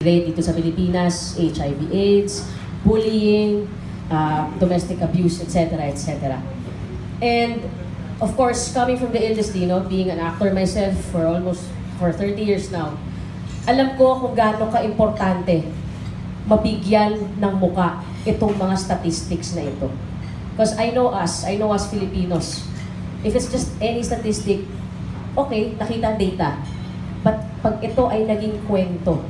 rate dito sa Pilipinas, HIV/AIDS, bullying, domestic abuse, etc., etc. And of course, coming from the industry, being an actor myself for 30 years now, alam ko kung gaano ka-importante mabigyan ng muka itong mga statistics na ito. Because I know us Filipinos. If it's just any statistic, okay, nakita data. But pag ito ay naging kwento,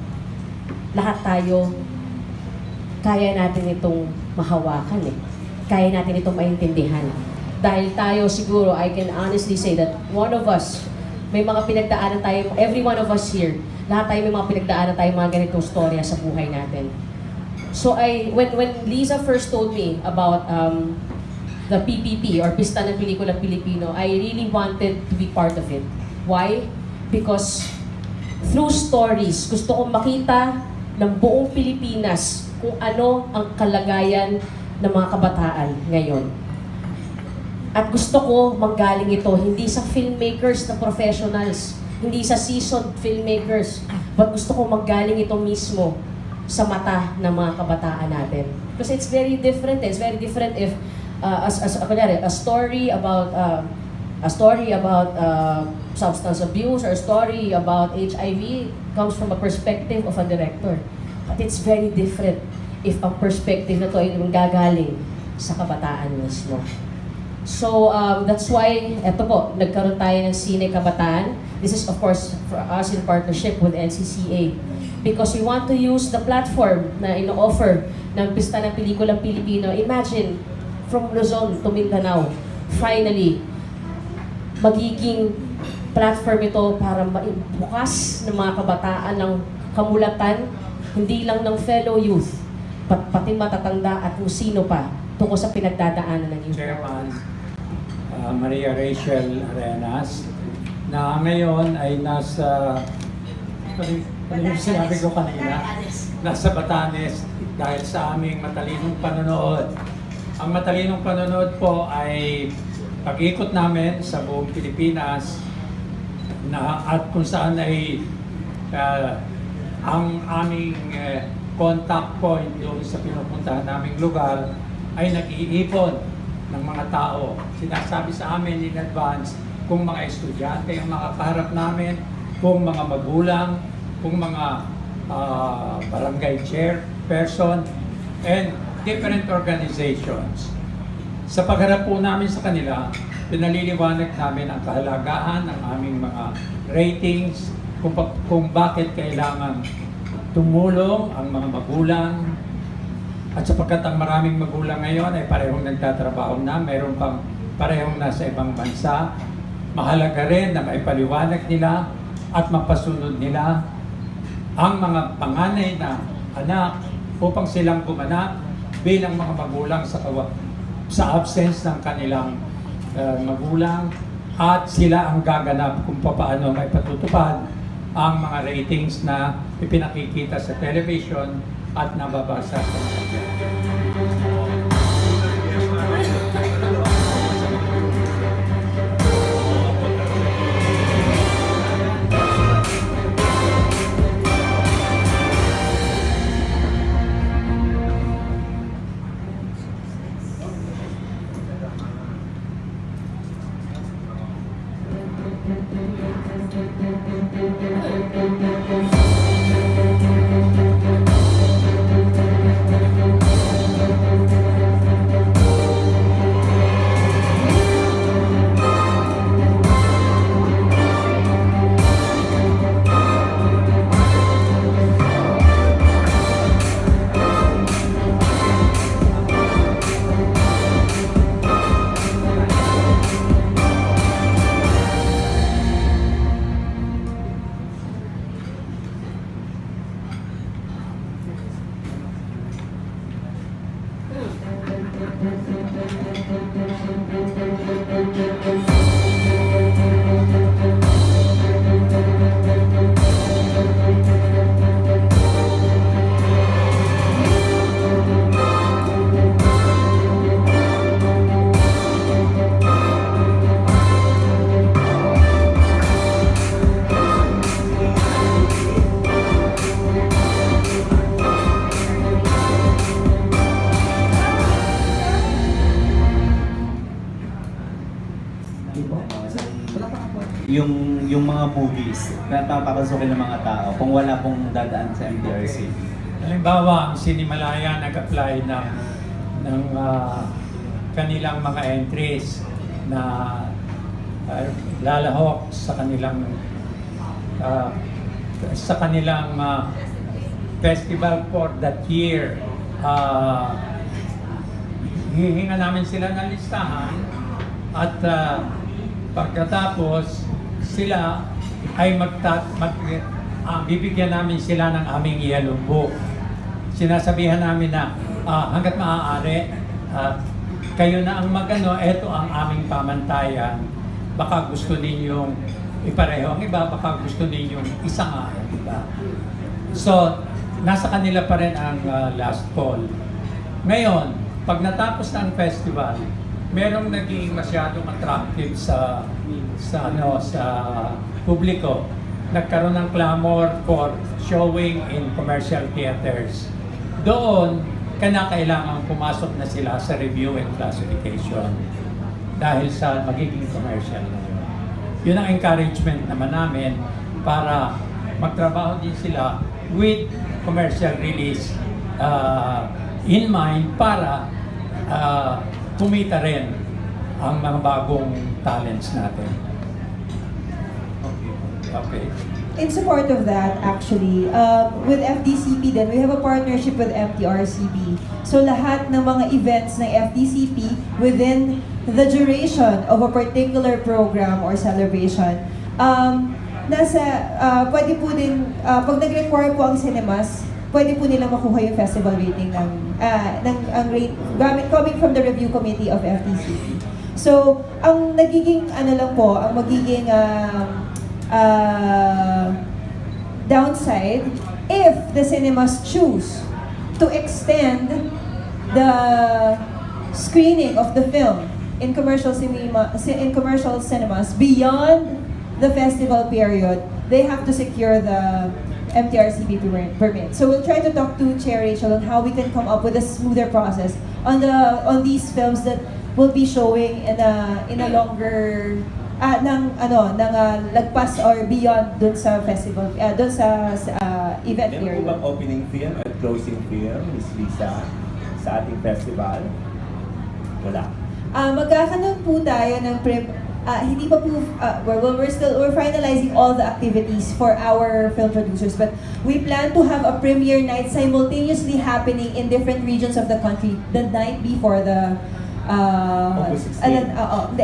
lahat tayo, kaya natin itong mahawakan eh. Kaya natin itong maintindihan. Dahil tayo siguro, I can honestly say that one of us, may mga pinagdaanan tayo, every one of us here, lahat tayo may mga pinagdaanan tayo, mga ganitong storya sa buhay natin. So when Liza first told me about the PPP or Pista ng Pelikulang Pilipino, I really wanted to be part of it. Why? Because through stories, gusto kong makita ng buong Pilipinas kung ano ang kalagayan ng mga kabataan ngayon. At gusto ko manggaling ito hindi sa filmmakers na professionals, hindi sa seasoned filmmakers, but gusto ko manggaling ito mismo sa mata ng mga kabataan natin. Because it's very different. It's very different if a story about substance abuse or a story about HIV comes from a perspective of a director. But it's very different if ang perspective na to ay gagaling sa kabataan mismo. So that's why, eto po, nagkaroon tayo ng Sine Kabataan. This is of course for us in partnership with NCCA. Because we want to use the platform na ino-offer ng Pista ng Pelikulang Pilipino. Imagine, from Luzon to Mindanao, finally, magiging platform ito para maibukas ng mga kabataan ng kamulatan, hindi lang ng fellow youth, pati matatanda at kung sino pa tungkol sa pinagdadaanan ng youth. Chairman Maria Rachel Arenas, na ngayon ay nasa, ano yung sinabi ko kanina? Nasa Batanes dahil sa aming matalinong panonood. Ang matalinong panonood po ay pag-ikot namin sa buong Pilipinas at kung saan ay ang aming contact point doon sa pinupuntahan naming lugar ay nag-iipon ng mga tao. Sinasabi sa amin in advance kung mga estudyante ang makakaharap namin, kung mga magulang, kung mga barangay chairperson, and different organizations. Sa pagharap po namin sa kanila, pinaliliwanag namin ang kahalagahan ng aming mga ratings, kung bakit kailangan tumulong ang mga magulang. At sapagkat ang maraming magulang ngayon ay parehong nagtatrabaho na, mayroon pang parehong nasa ibang bansa, mahalaga rin na maipaliwanag nila at mapasunod nila ang mga panganay na anak upang silang gumanap bilang mga magulang sa absence ng kanilang magulang, at sila ang gaganap kung paano may patutupad ang mga ratings na ipinakikita sa television at nababasa sa media. yung mga movies na papapasukin ng mga tao kung wala pong dadaan sa MTRCB? Halimbawa, ang Sinimalaya nag-apply ng kanilang mga entries na lalahok sa kanilang festival for that year. Hihinga namin sila ng listahan at pagkatapos sila ay bibigyan namin sila ng aming yellow book. Sinasabihan namin na hanggat maaari kayo na ang magano, eto ang aming pamantayan. Baka gusto ninyong ipareho ang iba, baka gusto ninyong isa nga ang iba. So, nasa kanila pa rin ang last call. Ngayon, pag natapos na ang festival, merong naging masyadong attractive sa publiko. Nagkaroon ng clamor for showing in commercial theaters. Doon, kailangan pumasok na sila sa review and classification dahil sa magiging commercial na yun. Yun ang encouragement naman namin para magtrabaho din sila with commercial release in mind para kumita rin ang mga bagong talents natin. Okay. In support of that, actually, with FDCP then, we have a partnership with MTRCB. So lahat ng mga events ng FDCP within the duration of a particular program or celebration, pwede po din, pag nag-require po ang cinemas, pwede po nila makuha yung festival rating coming from the review committee of FDCP. So, ang nagiging, ang magiging downside, if the cinemas choose to extend the screening of the film in commercial cinemas beyond the festival period, they have to secure the MTRCB permit. So we'll try to talk to Chair Rachel on how we can come up with a smoother process on these films that will be showing in a longer lagpas or beyond dun sa festival, dun sa event period. Meron po bang opening film at closing film, Miss Lisa, sa ating festival? Wala. Magkakaroon po tayo ng hindi pa po, we're finalizing all the activities for our film producers, but we plan to have a premiere night simultaneously happening in different regions of the country the night before the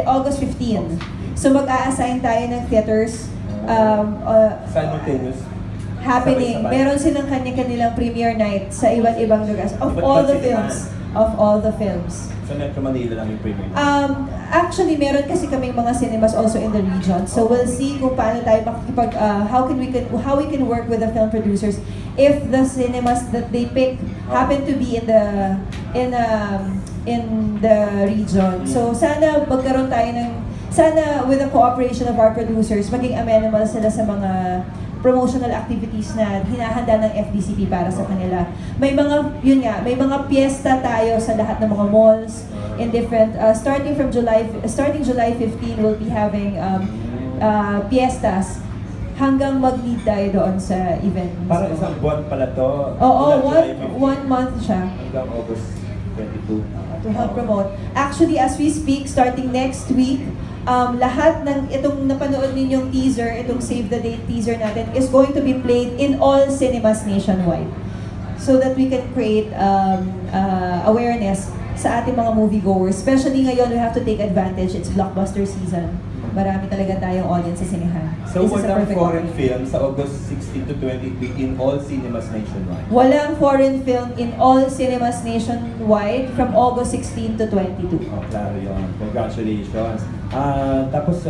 August 15. So mag-a-assign tayo ng theaters simultaneous happening. Sabay-sabay. Meron silang kanya-kanilang premiere night sa iba't ibang lugar of all the films. Of all the films. Sa Metro Manila lang yung premiere. Actually, meron kasi kaming mga cinemas also in the region. So we'll see kung paano tayo how we can work with the film producers if the cinemas that they pick happen to be in the region. So sana magkaroon tayo with the cooperation of our producers, maging amenable sila sa mga promotional activities na hinahanda ng FDCP para sa kanila. May mga piyesta tayo sa lahat ng mga malls in different starting July 15 we'll be having piestas hanggang mag-meet tayo doon sa event. Parang isang buwan pala to. Oo, one month siya. Hanggang August 22. To help promote. Actually, as we speak, starting next week, lahat ng itong napanood ninyong teaser, itong Save the Date teaser natin, is going to be played in all cinemas nationwide. So that we can create awareness sa ating mga moviegoers. Especially ngayon, we have to take advantage. It's blockbuster season. Marami talaga tayong audience sa sinehan. So walang foreign film sa August 16 to 23 in all cinemas nationwide? Walang foreign film in all cinemas nationwide from August 16 to 22. Oh, klaro yun. Congratulations. Tapos,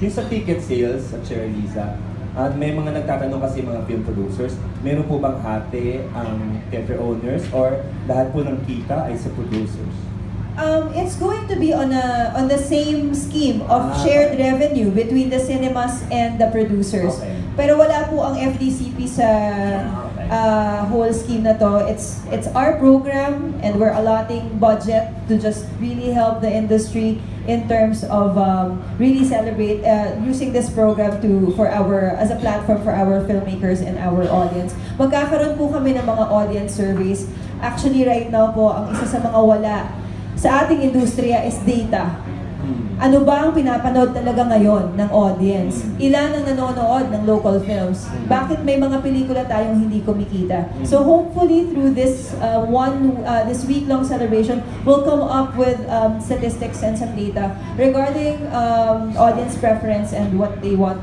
yung sa ticket sales sa Chair Liza, may mga nagtatanong kasi mga film producers, meron po bang hati ang theater owners or lahat po ng kita ay sa producers? It's going to be on the same scheme of shared revenue between the cinemas and the producers. Okay. Pero wala po ang FDCP sa whole scheme na to. It's our program, and we're allotting budget to just really help the industry in terms of really celebrate using this program as a platform for our filmmakers and our audience. Magkakaroon po kami ng mga audience surveys. Actually, right now po, ang isa sa mga wala sa ating industriya is data. Ano ba ang pinapanood talaga ngayon ng audience? Ilan ang nanonood ng local films? Bakit may mga pelikula tayong hindi kumikita? So hopefully through this this week-long celebration, we'll come up with statistics and some data regarding audience preference and what they want,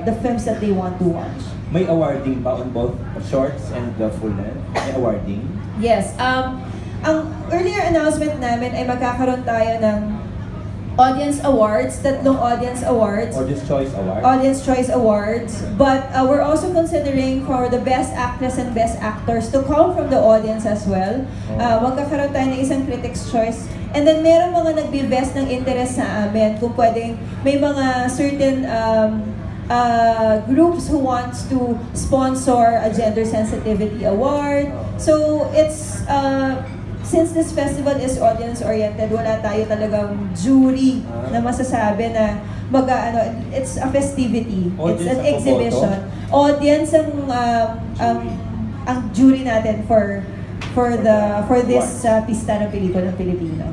the films that they want to watch. May awarding ba on both shorts and the full length? May awarding? Yes. Ang earlier announcement namin ay magkakaroon tayo ng Audience Awards, 3 Audience Awards. Audience Choice Award? Audience Choice Awards. But we're also considering for the Best Actress and Best Actors to come from the audience as well. Magkakaroon tayo ng isang Critics' Choice. And then meron mga nagbe-best ng interest sa amin kung pwedeng may mga certain groups who wants to sponsor a Gender Sensitivity Award. So it's since this festival is audience-oriented, wala tayo talagang jury na masasabi na it's a festivity. Audience it's an ang exhibition. Audience ang jury natin for this Pista ng Pelikulang Pilipino.